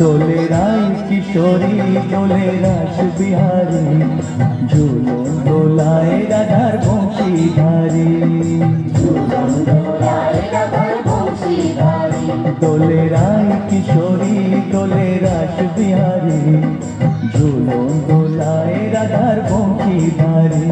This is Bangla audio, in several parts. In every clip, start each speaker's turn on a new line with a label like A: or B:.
A: দোলে রায় কিশোরী দোলে রাস বিহারী ঝুলন দোলায় রাধার বংশীধারী দোলে রায় কিশোরী দোলে রাস বিহারী ঝুলন দোলায় রাধার বংশীধারী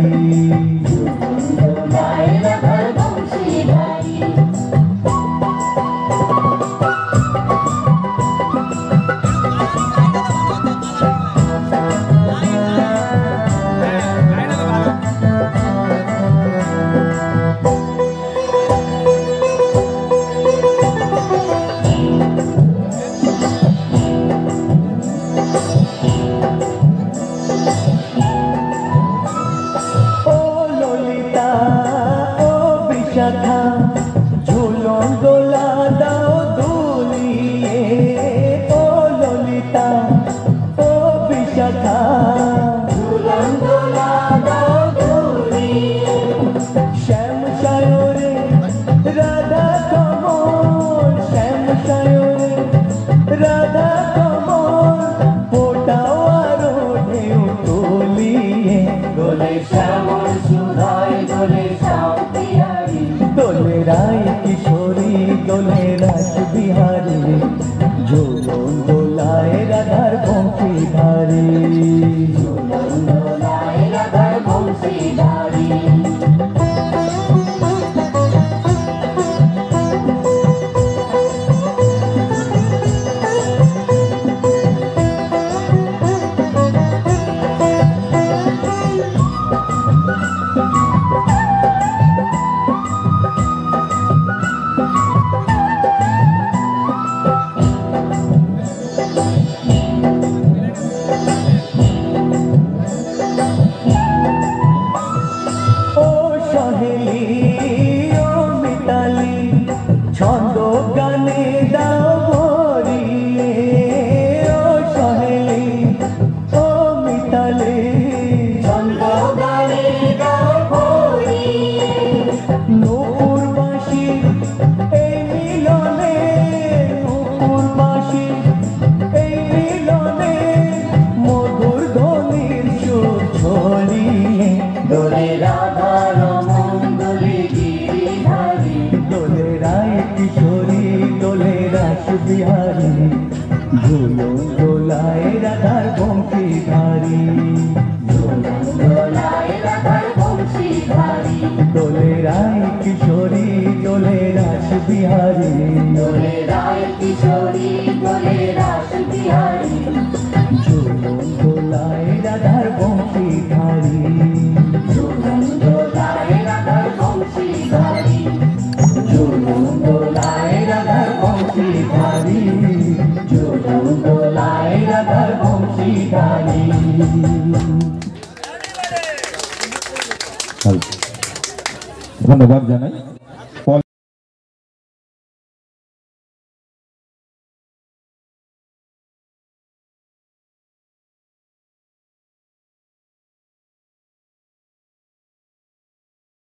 A: ঝুলন দোলা দাও দুলিয়ে ও ললিতা ও বিশাখা ঝুলন দোলা দাও দুলিয়ে শ্যাম সায়রে রাধা কমল শ্যাম সায়রে রাধা কমল ফোটাও আরো ঢেউ তুলিয়ে দোলে শ্যামল সুধায় দোলে দোলে রায় কিশোরী দোলে রাস বিহারী ঝুলন দোলায় রাধার বংশীধারী ছন্দ গানে দাও ভরিয়ে ও সহেলি ও মিতালি ছন্দ গানে দাও ভরিয়ে নূপুর বাঁশি এই মিলনে নূপুর বাঁশি এই মিলনে মধুর ধ্বনির সুর ছড়িয়ে দোলে রাধা রমন দোলে গিরিধারী দোলে রায় কিশোরী দোলে রাস বিহারী ঝুলন দোলায় রাধার বংশীধারী দোলে রায় কিশোরী দোলে রাস বিহারী দোলে রায় কিশোরী দোলে রাস বিহারী ঝুলন দোলায় রাধার বংশীধারী ঝুলন দোলায় রাধার বংশীধারী ঝুলন দোলায় রাধার বংশীধারী ঝুলন দোলায় রাধার বংশীধারী।
B: ধন্যবাদ জানাই।